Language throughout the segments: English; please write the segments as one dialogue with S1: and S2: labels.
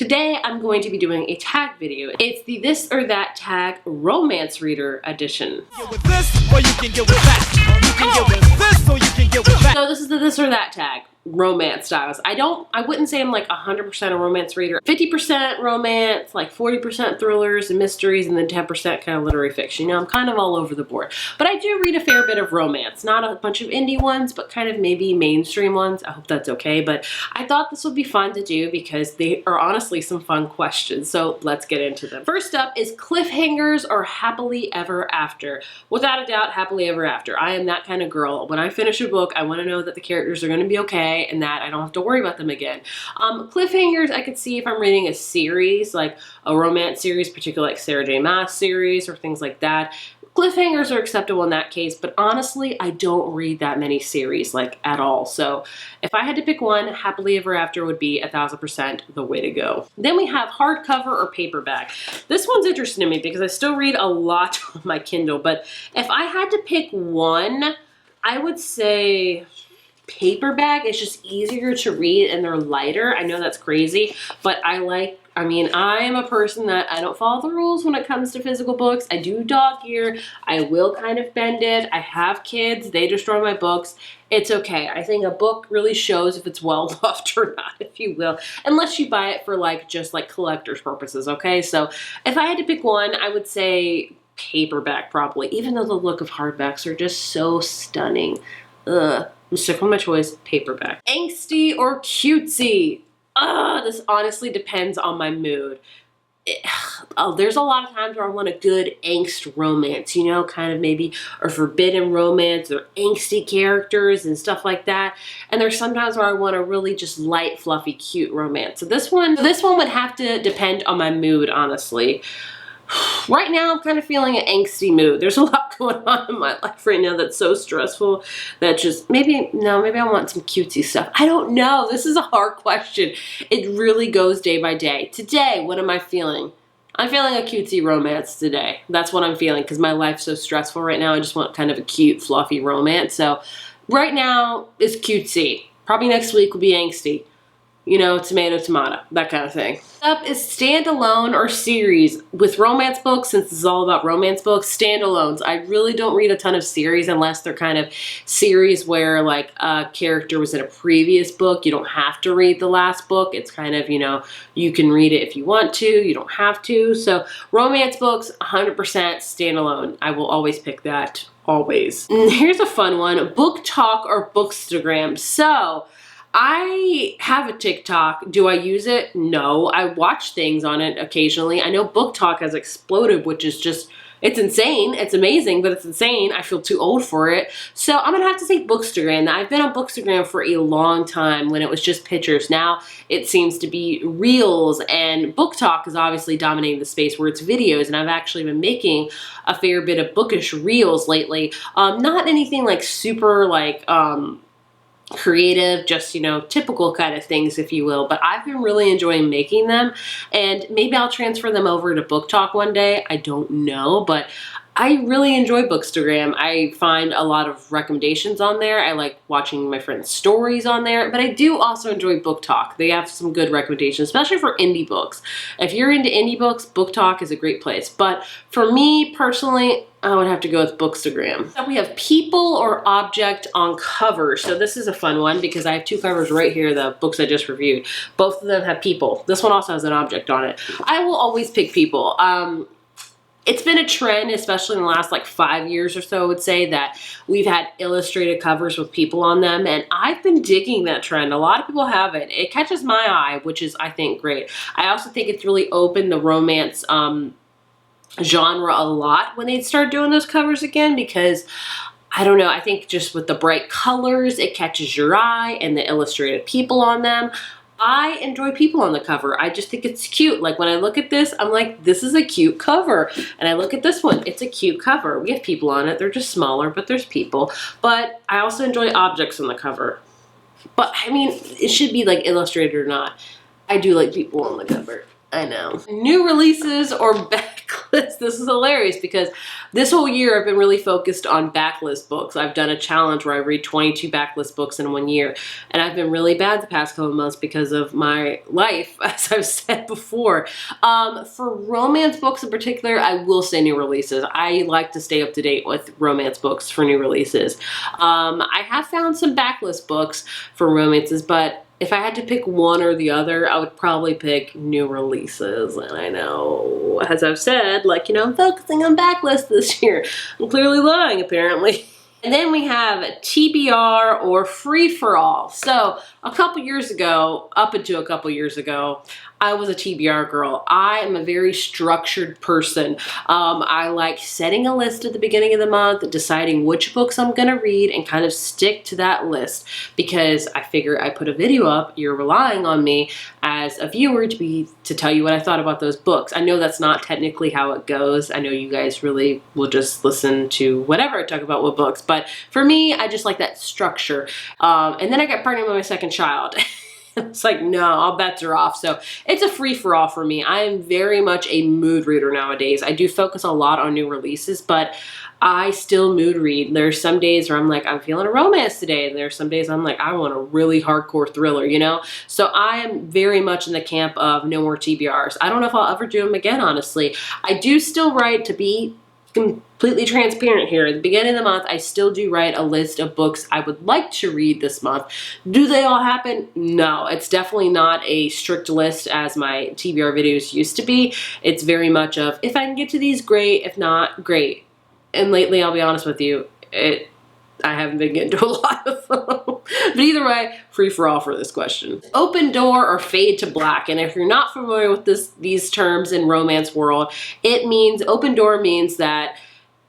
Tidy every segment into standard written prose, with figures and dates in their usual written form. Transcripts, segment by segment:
S1: Today I'm going to be doing a tag video. It's the This or That Tag Romance Reader Edition. So this is the This or That Tag. Romance styles. I wouldn't say I'm like 100% a romance reader. 50% romance, like 40% thrillers and mysteries, and then 10% kind of literary fiction. You know, I'm kind of all over the board. But I do read a fair bit of romance. Not a bunch of indie ones, but kind of maybe mainstream ones. I hope that's okay. But I thought this would be fun to do because they are honestly some fun questions. So let's get into them. First up is Cliffhangers or Happily Ever After. Without a doubt, Happily Ever After. I am that kind of girl. When I finish a book, I want to know that the characters are going to be okay and that I don't have to worry about them again. Cliffhangers, I could see if I'm reading a series, like a romance series, particularly like Sarah J. Maas series or things like that. Cliffhangers are acceptable in that case, but honestly, I don't read that many series, like, at all. So if I had to pick one, Happily Ever After would be 1000% the way to go. Then we have hardcover or paperback. This one's interesting to me because I still read a lot on my Kindle, but if I had to pick one, I would say paperback. Is just easier to read and they're lighter. I know that's crazy, but I am a person that I don't follow the rules when it comes to physical books. I do dog ear. I will kind of bend it. I have kids. They destroy my books. It's okay. I think a book really shows if it's well loved or not, if you will, unless you buy it for just collector's purposes, okay? So if I had to pick one, I would say paperback probably, even though the look of hardbacks are just so stunning. Ugh. I'm stuck with my choice, paperback. Angsty or cutesy? This honestly depends on my mood. There's a lot of times where I want a good angst romance, you know, kind of maybe a forbidden romance or angsty characters and stuff like that. And there's sometimes where I want a really just light, fluffy, cute romance. So this one would have to depend on my mood, honestly. Right now, I'm kind of feeling an angsty mood. There's a lot going on in my life right now that's so stressful that just maybe I want some cutesy stuff. I don't know. This is a hard question. It really goes day by day. Today, what am I feeling? I'm feeling a cutesy romance today. That's what I'm feeling because my life's so stressful right now. I just want kind of a cute, fluffy romance. So right now is cutesy. Probably next week will be angsty. You know, tomato, tomato, that kind of thing. Next up is standalone or series. With romance books, since this is all about romance books, standalones. I really don't read a ton of series unless they're kind of series where like a character was in a previous book. You don't have to read the last book. It's kind of, you know, you can read it if you want to. You don't have to. So romance books, 100% standalone. I will always pick that, always. And here's a fun one, BookTok or Bookstagram. So I have a TikTok. Do I use it? No. I watch things on it occasionally. I know BookTok has exploded, which is just, it's insane. It's amazing, but it's insane. I feel too old for it. So I'm going to have to say Bookstagram. Now, I've been on Bookstagram for a long time when it was just pictures. Now it seems to be reels, and BookTok is obviously dominating the space where it's videos, and I've actually been making a fair bit of bookish reels lately. Not anything like super like, creative, just, you know, typical kind of things, if you will, but I've been really enjoying making them, and maybe I'll transfer them over to BookTok one day. I don't know, but I really enjoy Bookstagram. I find a lot of recommendations on there. I like watching my friends' stories on there, but I do also enjoy BookTok. They have some good recommendations, especially for indie books. If you're into indie books, BookTok is a great place. But for me personally, I would have to go with Bookstagram. So we have people or object on cover. So this is a fun one because I have two covers right here, the books I just reviewed. Both of them have people. This one also has an object on it. I will always pick people. It's been a trend, especially in the last like 5 years or so, I would say, that we've had illustrated covers with people on them, and I've been digging that trend. A lot of people have it. It catches my eye, which is, I think, great. I also think it's really opened the romance genre a lot when they start doing those covers again, because I don't know, I think just with the bright colors, it catches your eye, and the illustrated people on them. I enjoy people on the cover. I just think it's cute. Like when I look at this, I'm like, this is a cute cover. And I look at this one, it's a cute cover. We have people on it. They're just smaller, but there's people. But I also enjoy objects on the cover. But I mean, it should be like illustrated or not. I do like people on the cover. I know. New releases or backlist. Backlist. This is hilarious because this whole year I've been really focused on Backlist books. I've done a challenge where I read 22 Backlist books in 1 year, and I've been really bad the past couple of months because of my life, as I've said before. For romance books in particular, I will say new releases. I like to stay up to date with romance books for new releases. I have found some Backlist books for romances, but if I had to pick one or the other, I would probably pick new releases. And I know, as I've said, like, you know, I'm focusing on Backlist this year. I'm clearly lying, apparently. And then we have TBR or free-for-all. So a couple years ago, up until a couple years ago, I was a TBR girl. I am a very structured person. I like setting a list at the beginning of the month, deciding which books I'm gonna read and kind of stick to that list because I figure I put a video up, you're relying on me as a viewer to tell you what I thought about those books. I know that's not technically how it goes. I know you guys really will just listen to whatever I talk about with books, but for me, I just like that structure. And then I got pregnant with my second child. It's like, no, all bets are off. So it's a free-for-all for me. I am very much a mood reader nowadays. I do focus a lot on new releases, but I still mood read. There's some days where I'm like, I'm feeling a romance today. And there's some days I'm like, I want a really hardcore thriller, you know? So I am very much in the camp of no more TBRs. I don't know if I'll ever do them again, honestly. I do still write, to be completely transparent here, at the beginning of the month, I still do write a list of books I would like to read this month. Do they all happen? No, it's definitely not a strict list as my TBR videos used to be. It's very much of, if I can get to these, great. If not, great. And lately, I'll be honest with you, I haven't been getting to a lot of them. But either way, free-for-all for this question. Open door or fade to black. And if you're not familiar with these terms in romance world, it means, open door means that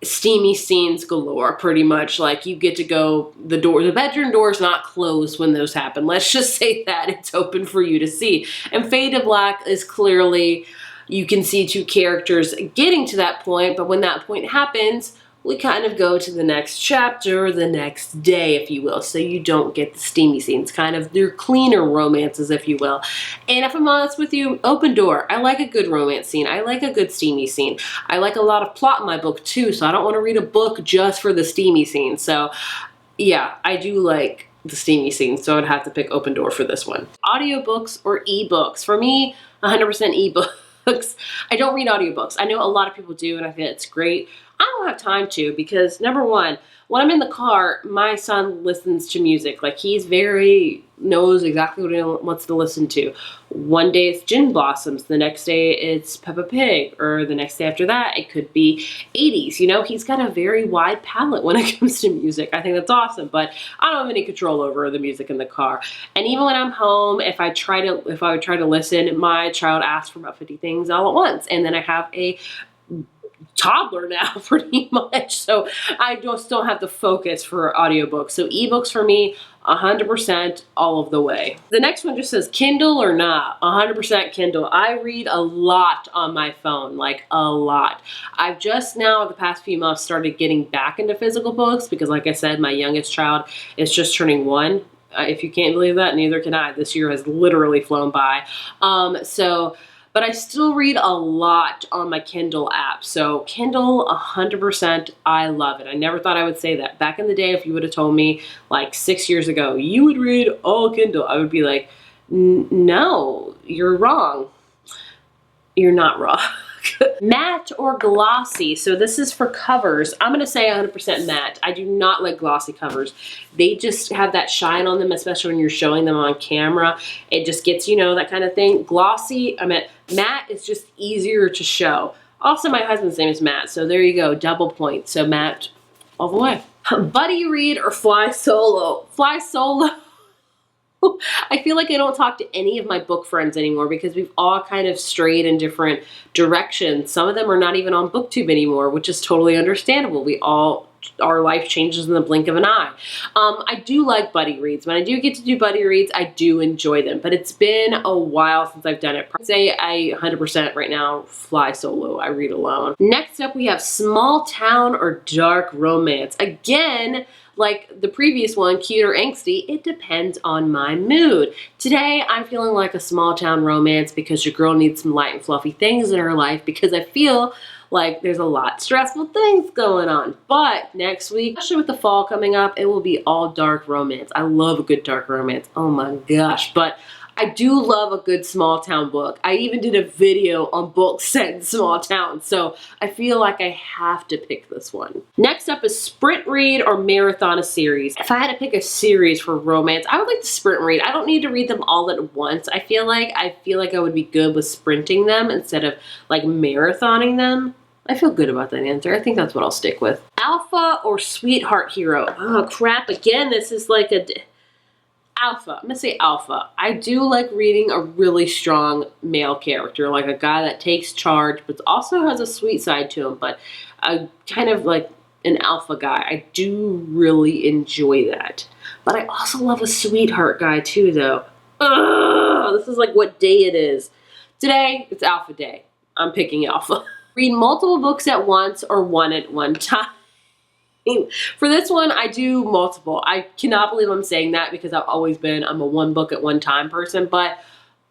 S1: steamy scenes galore, pretty much. Like, you get to go, the bedroom door is not closed when those happen. Let's just say that it's open for you to see. And fade to black is clearly, you can see two characters getting to that point, but when that point happens, we kind of go to the next chapter or the next day, if you will, so you don't get the steamy scenes, kind of their cleaner romances, if you will. And if I'm honest with you, open door. I like a good romance scene. I like a good steamy scene. I like a lot of plot in my book too, so I don't want to read a book just for the steamy scene. So yeah, I do like the steamy scenes, so I'd have to pick open door for this one. Audiobooks or ebooks? For me, 100% ebooks. I don't read audiobooks. I know a lot of people do, and I think it's great. I don't have time to because, number one, when I'm in the car, my son listens to music. Like, knows exactly what he wants to listen to. One day it's Gin Blossoms, the next day it's Peppa Pig, or the next day after that it could be 80s. You know, he's got a very wide palette when it comes to music. I think that's awesome, but I don't have any control over the music in the car. And even when I'm home, if I would try to listen, my child asks for about 50 things all at once, and then I have a toddler now, pretty much, so I just don't have the focus for audiobooks. So ebooks for me, 100% all of the way. The next one just says Kindle or not. 100% Kindle. I read a lot on my phone, like a lot. I've just now, the past few months, started getting back into physical books because, like I said, my youngest child is just turning 1. If you can't believe that, neither can I. This year has literally flown by. But I still read a lot on my Kindle app. So Kindle, 100%, I love it. I never thought I would say that. Back in the day, if you would have told me like 6 years ago, you would read all Kindle, I would be like, no, you're wrong. You're not wrong. Matte or glossy? So this is for covers. I'm going to say 100% matte. I do not like glossy covers. They just have that shine on them, especially when you're showing them on camera. It just gets, you know, that kind of thing. Glossy, matte is just easier to show. Also, my husband's name is Matt, so there you go, double point. So matte all the way. Buddy read or fly solo? Fly solo. I feel like I don't talk to any of my book friends anymore because we've all kind of strayed in different directions. Some of them are not even on BookTube anymore, which is totally understandable. Our life changes in the blink of an eye. I do like buddy reads. When I do get to do buddy reads, I do enjoy them, but it's been a while since I've done it. I'd say I 100% right now fly solo. I read alone. Next up, we have small town or dark romance. Again, like the previous one, Cute or Angsty, it depends on my mood. Today, I'm feeling like a small town romance because your girl needs some light and fluffy things in her life because I feel like there's a lot stressful things going on. But next week, especially with the fall coming up, it will be all dark romance. I love a good dark romance. Oh my gosh. But I do love a good small town book. I even did a video on books set in small towns, so I feel like I have to pick this one. Next up is sprint read or marathon a series. If I had to pick a series for romance, I would like to sprint read. I don't need to read them all at once. I feel like I would be good with sprinting them instead of like marathoning them. I feel good about that answer. I think that's what I'll stick with. Alpha or sweetheart hero? Oh crap, again, this is like a... Alpha. I'm gonna say alpha. I do like reading a really strong male character, like a guy that takes charge, but also has a sweet side to him, but a kind of like an alpha guy. I do really enjoy that. But I also love a sweetheart guy too, though. Ugh, this is like what day it is. Today, it's alpha day. I'm picking alpha. Read multiple books at once or one at one time. For this one, I do multiple. I cannot believe I'm saying that because I'm a one book at one time person, but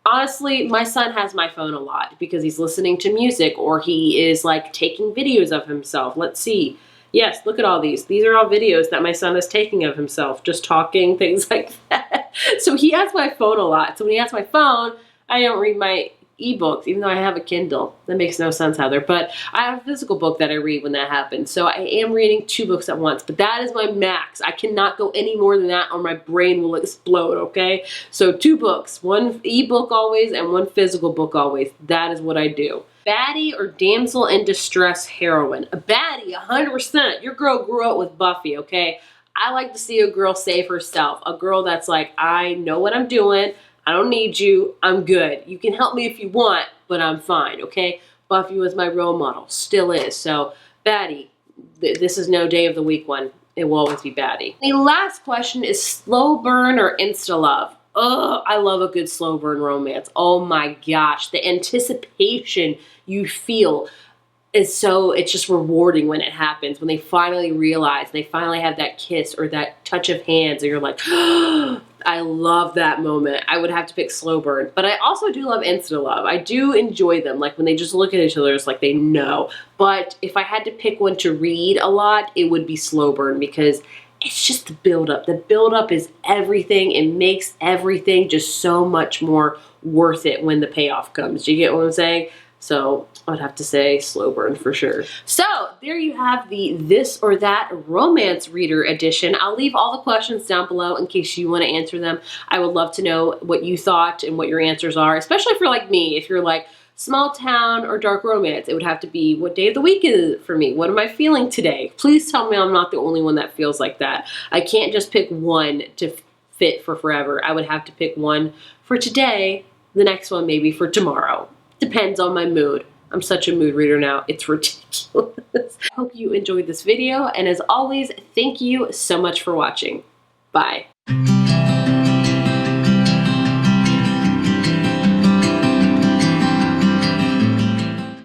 S1: honestly, my son has my phone a lot because he's listening to music or he is like taking videos of himself. Let's see. Yes, look at all these. These are all videos that my son is taking of himself, just talking, things like that. So he has my phone a lot. So when he has my phone, I don't read my ebooks, even though I have a Kindle. That makes no sense, Heather. But I have a physical book that I read when that happens. So I am reading 2 books at once, but that is my max. I cannot go any more than that or my brain will explode, okay? So 2 books, 1 ebook always and 1 physical book always. That is what I do. Baddie or damsel in distress heroine? A baddie, 100%. Your girl grew up with Buffy, okay? I like to see a girl save herself. A girl that's like, I know what I'm doing. I don't need you. I'm good. You can help me if you want, but I'm fine, okay? Buffy was my role model. Still is. So, Baddie. This is no day of the week one. It will always be Baddie. The last question is slow burn or Instalove? Ugh, I love a good slow burn romance. Oh my gosh. The anticipation you feel is so, it's just rewarding when it happens. When they finally realize, they finally have that kiss or that touch of hands, and you're like, I love that moment. I would have to pick slow burn, but I also do love Instalove. I do enjoy them, like when they just look at each other, it's like they know. But if I had to pick one to read a lot, it would be slow burn because it's just the buildup. The buildup is everything. It makes everything just so much more worth it when the payoff comes. Do you get what I'm saying? So I would have to say slow burn for sure. So there you have the This or That Romance Reader Edition. I'll leave all the questions down below in case you want to answer them. I would love to know what you thought and what your answers are, especially if you're like me. If you're like small town or dark romance, it would have to be what day of the week is it for me? What am I feeling today? Please tell me I'm not the only one that feels like that. I can't just pick one to fit for forever. I would have to pick one for today, the next one maybe for tomorrow. Depends on my mood. I'm such a mood reader now. It's ridiculous. I hope you enjoyed this video. And as always, thank you so much for watching. Bye.